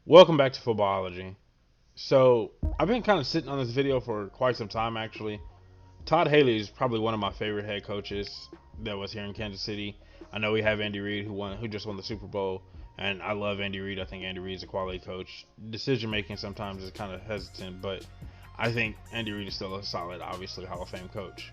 Welcome back to Footballology. So, I've been kind of sitting on this video for quite some time actually. Todd Haley is probably one of my favorite head coaches that was here in Kansas City. I know we have Andy Reid who just won the Super Bowl, and I love Andy Reid. I think Andy Reid is a quality coach. Decision making sometimes is kind of hesitant, but I think Andy Reid is still a solid, obviously Hall of Fame coach.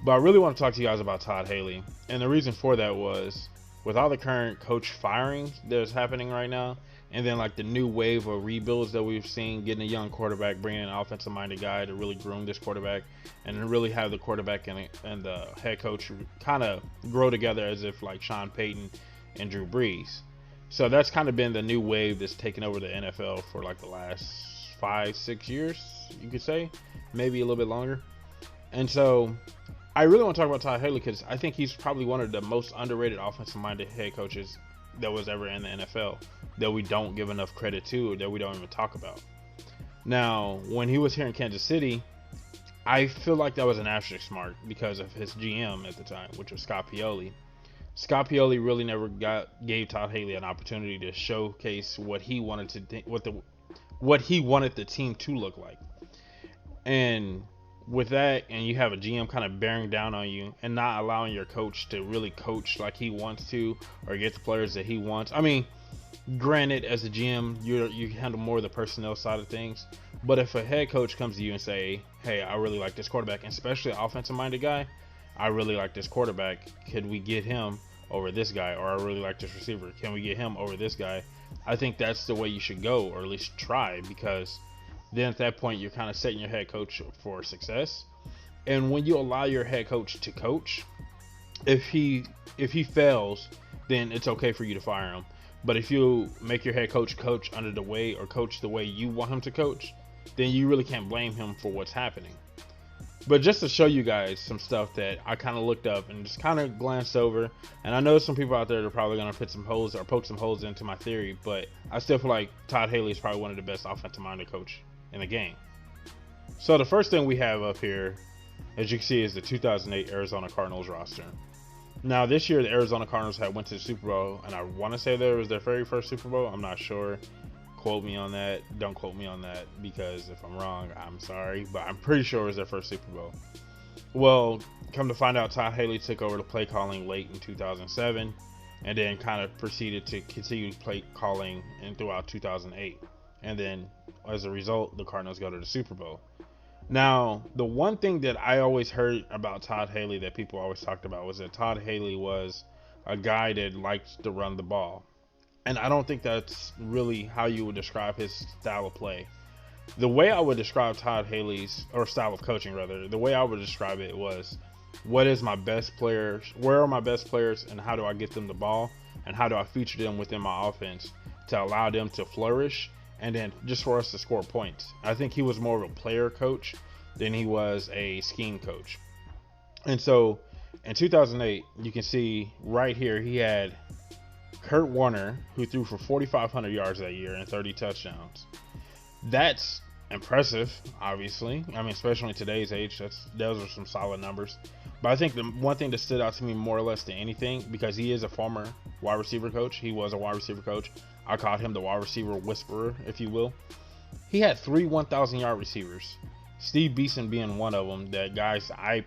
But I really want to talk to you guys about Todd Haley, and the reason for that was with all the current coach firings that's happening right now, and then like the new wave of rebuilds that we've seen, getting a young quarterback, bringing an offensive-minded guy to really groom this quarterback, and to really have the quarterback and the head coach kind of grow together as if like Sean Payton and Drew Brees. So that's kind of been the new wave that's taken over the NFL for like the last 5-6 years, you could say, maybe a little bit longer. And so I really want to talk about Todd Haley because I think he's probably one of the most underrated offensive-minded head coaches that was ever in the NFL that we don't give enough credit to, or that we don't even talk about. Now, when he was here in Kansas City, I feel like that was an asterisk mark because of his GM at the time, which was Scott Pioli. Scott Pioli really never gave Todd Haley an opportunity to showcase what he wanted what he wanted the team to look like. And with that, and you have a GM kind of bearing down on you and not allowing your coach to really coach like he wants to, or get the players that he wants. I mean, granted, as a GM, you handle more of the personnel side of things. But if a head coach comes to you and say, "Hey, I really like this quarterback, and especially an offensive-minded guy, I really like this quarterback. Could we get him over this guy? Or I really like this receiver. Can we get him over this guy?" I think that's the way you should go, or at least try, because then at that point you're kind of setting your head coach for success. And when you allow your head coach to coach, if he fails, then it's okay for you to fire him. But if you make your head coach coach coach the way you want him to coach, then you really can't blame him for what's happening. But just to show you guys some stuff that I kind of looked up and just kind of glanced over, and I know some people out there are probably going to put some holes or poke some holes into my theory, but I still feel like Todd Haley is probably one of the best offensive-minded coach in the game. So the first thing we have up here, as you can see, is the 2008 Arizona Cardinals roster. Now this year the Arizona Cardinals had went to the Super Bowl, and I want to say that it was their very first Super Bowl. I'm not sure. Quote me on that. Don't quote me on that, because if I'm wrong, I'm sorry, but I'm pretty sure it was their first Super Bowl. Well, come to find out, Todd Haley took over the play calling late in 2007, and then kind of proceeded to continue play calling throughout 2008. And then as a result, the Cardinals go to the Super Bowl. Now, the one thing that I always heard about Todd Haley that people always talked about was that Todd Haley was a guy that liked to run the ball. And I don't think that's really how you would describe his style of play. The way I would describe Todd Haley's, or style of coaching rather, the way I would describe it was, what is my best players, where are my best players, and how do I get them the ball, and how do I feature them within my offense to allow them to flourish, and then just for us to score points. I think he was more of a player coach than he was a scheme coach. And so in 2008, you can see right here, he had Kurt Warner, who threw for 4,500 yards that year and 30 touchdowns. That's impressive, obviously. I mean, especially in today's age, those are some solid numbers. But I think the one thing that stood out to me more or less than anything, because he is a former wide receiver coach. He was a wide receiver coach. I called him the wide receiver whisperer, if you will. He had 3 1,000-yard receivers. Steve Beeson being one of them. That guys I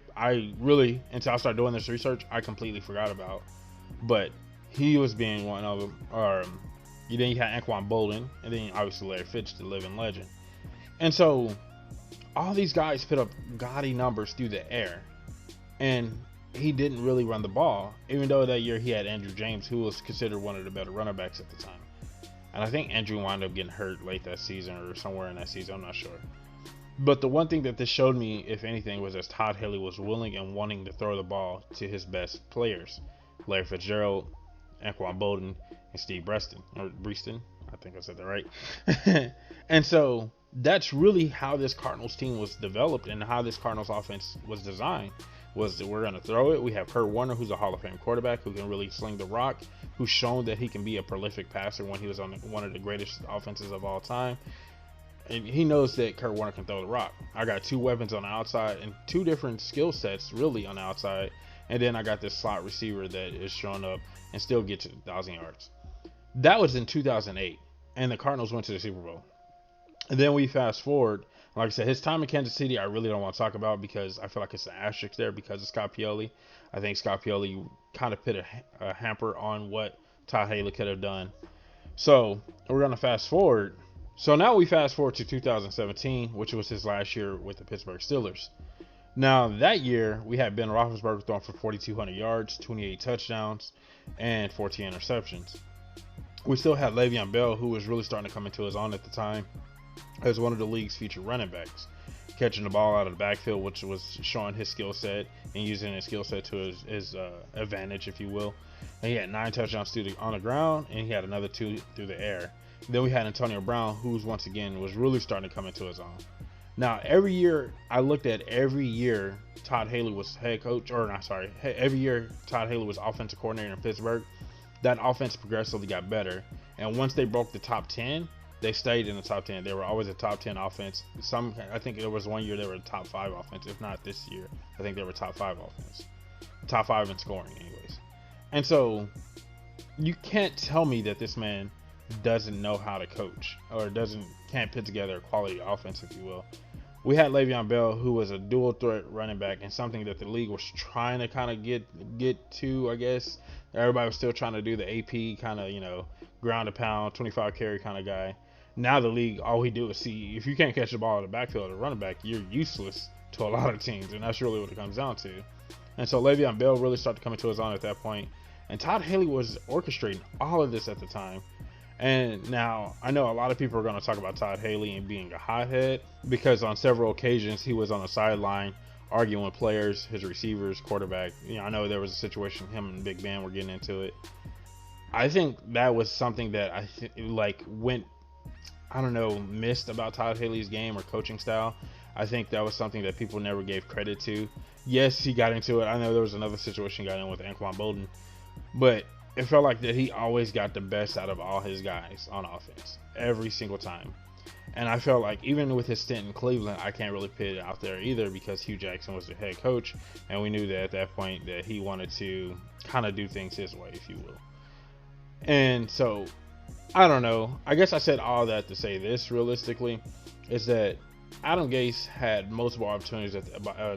really, until I started doing this research, I completely forgot about. But he was being one of them. Then you had Anquan Bolden, and then obviously Larry Fitz, the living legend. And so all these guys put up gaudy numbers through the air, and he didn't really run the ball, even though that year he had Andrew James, who was considered one of the better running backs at the time. And I think Andrew wound up getting hurt late that season, or somewhere in that season, I'm not sure. But the one thing that this showed me, if anything, was that Todd Haley was willing and wanting to throw the ball to his best players. Larry Fitzgerald, Anquan Bolden, and Steve Breaston. I think I said that right. And so that's really how this Cardinals team was developed, and how this Cardinals offense was designed. Was that we're going to throw it. We have Kurt Warner, who's a Hall of Fame quarterback who can really sling the rock, who's shown that he can be a prolific passer when he was on one of the greatest offenses of all time. And he knows that Kurt Warner can throw the rock. I got 2 weapons on the outside and 2 different skill sets really on the outside. And then I got this slot receiver that is showing up and still gets to 1,000 yards. That was in 2008. and the Cardinals went to the Super Bowl. And then we fast forward. Like I said, his time in Kansas City, I really don't want to talk about because I feel like it's an asterisk there because of Scott Pioli. I think Scott Pioli kind of put a hamper on what Todd Haley could have done. So we're going to fast forward. So now we fast forward to 2017, which was his last year with the Pittsburgh Steelers. Now that year, we had Ben Roethlisberger throwing for 4,200 yards, 28 touchdowns, and 14 interceptions. We still had Le'Veon Bell, who was really starting to come into his own at the time, as one of the league's featured running backs, catching the ball out of the backfield, which was showing his skill set and using his skill set to his advantage, if you will. And he had 9 touchdowns on the ground, and he had another 2 through the air. Then we had Antonio Brown, who's once again was really starting to come into his own. Now, every year Todd Haley was head coach, every year Todd Haley was offensive coordinator in Pittsburgh, that offense progressively got better. And once they broke the top 10, they stayed in the top 10. They were always a top 10 offense. I think there was one year they were a top 5 offense. If not this year, I think they were top 5 offense. Top 5 in scoring, anyways. And so you can't tell me that this man doesn't know how to coach or can't put together a quality offense, if you will. We had Le'Veon Bell, who was a dual threat running back, and something that the league was trying to kind of get to, I guess. Everybody was still trying to do the AP kind of, ground and pound, 25 carry kind of guy. Now the league, all we do is see if you can't catch the ball in the backfield as a running back, you're useless to a lot of teams, and that's really what it comes down to. And so Le'Veon Bell really started to come into his own at that point, and Todd Haley was orchestrating all of this at the time. And now I know a lot of people are going to talk about Todd Haley and being a hothead because on several occasions he was on the sideline arguing with players, his receivers, quarterback. I know there was a situation him and Big Ben were getting into it. I think that was something that missed about Todd Haley's game or coaching style. I think that was something that people never gave credit to. Yes, he got into it. I know there was another situation he got in with Anquan Bolden, but it felt like that he always got the best out of all his guys on offense every single time. And I felt like even with his stint in Cleveland, I can't really put it out there either because Hugh Jackson was the head coach, and we knew that at that point that he wanted to kind of do things his way, if you will. And so, I don't know. I guess I said all that to say this realistically, is that Adam Gase had multiple opportunities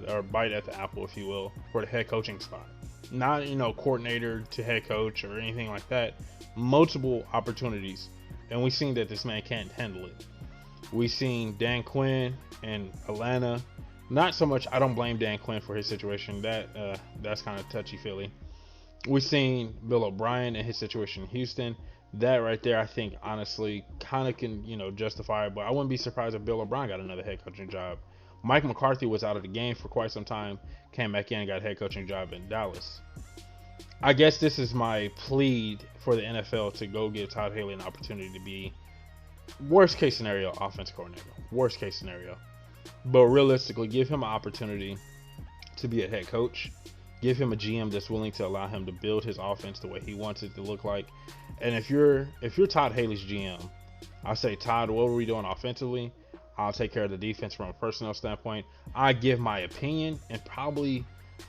or bite at the apple, if you will, for the head coaching spot. Not, coordinator to head coach or anything like that. Multiple opportunities. And we've seen that this man can't handle it. We've seen Dan Quinn in Atlanta. Not so much, I don't blame Dan Quinn for his situation. That's kind of touchy-feely. We've seen Bill O'Brien and his situation in Houston. That right there, I think, honestly, kind of can, justify it. But I wouldn't be surprised if Bill O'Brien got another head coaching job. Mike McCarthy was out of the game for quite some time, came back in and got a head coaching job in Dallas. I guess this is my plea for the NFL to go give Todd Haley an opportunity to be, worst case scenario, offense coordinator. Worst case scenario. But realistically, give him an opportunity to be a head coach. Give him a GM that's willing to allow him to build his offense the way he wants it to look like. And if you're Todd Haley's GM, I say, Todd, what are we doing offensively? I'll take care of the defense from a personnel standpoint. I give my opinion and probably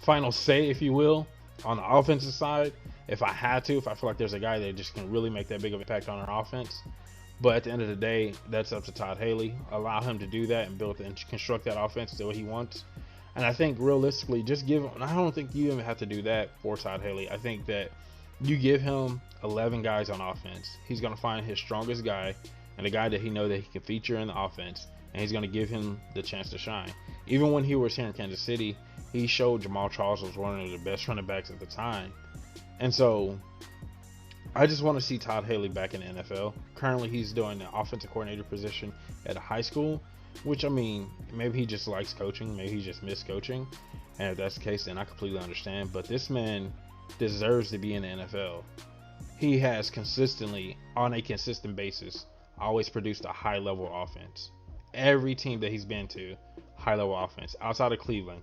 final say, if you will, on the offensive side. If I feel like there's a guy that just can really make that big of an impact on our offense. But at the end of the day, that's up to Todd Haley. Allow him to do that and build and construct that offense the way he wants. And I think realistically, just give him, I don't think you even have to do that for Todd Haley. I think that you give him 11 guys on offense. He's going to find his strongest guy and a guy that he knows that he can feature in the offense. And he's going to give him the chance to shine. Even when he was here in Kansas City, he showed Jamal Charles was one of the best running backs at the time. And so I just want to see Todd Haley back in the NFL. Currently, he's doing the offensive coordinator position at a high school, which, I mean, maybe he just likes coaching. Maybe he just missed coaching. And if that's the case, then I completely understand. But this man deserves to be in the NFL. He has consistently, on a consistent basis, always produced a high-level offense. Every team that he's been to, high-level offense, outside of Cleveland.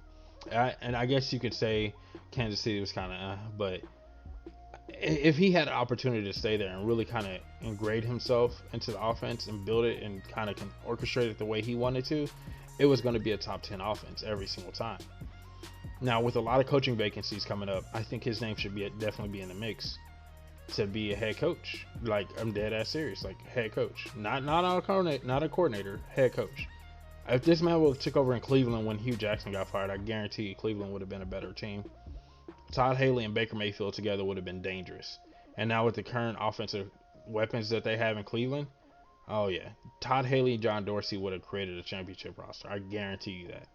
And I guess you could say Kansas City was kind of, but if he had an opportunity to stay there and really kind of ingrate himself into the offense and build it and kind of orchestrate it the way he wanted to, it was going to be a top 10 offense every single time. Now, with a lot of coaching vacancies coming up, I think his name should definitely be in the mix. to be a head coach. Like, I'm dead ass serious. Like, head coach, not a coordinator, head coach. If this man would have took over in Cleveland when Hugh Jackson got fired, I guarantee you Cleveland would have been a better team. Todd Haley and Baker Mayfield together would have been dangerous. And now with the current offensive weapons that they have in Cleveland, oh yeah, Todd Haley and John Dorsey would have created a championship roster. I guarantee you that.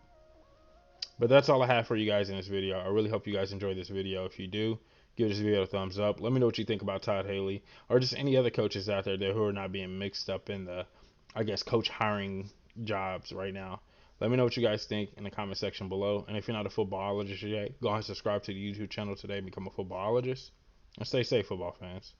But that's all I have for you guys in this video. I really hope you guys enjoyed this video. If you do, give this video a thumbs up. Let me know what you think about Todd Haley or just any other coaches out there who are not being mixed up in the, I guess, coach hiring jobs right now. Let me know what you guys think in the comment section below. And if you're not a footballologist yet, go ahead and subscribe to the YouTube channel today and become a footballologist. And stay safe, football fans.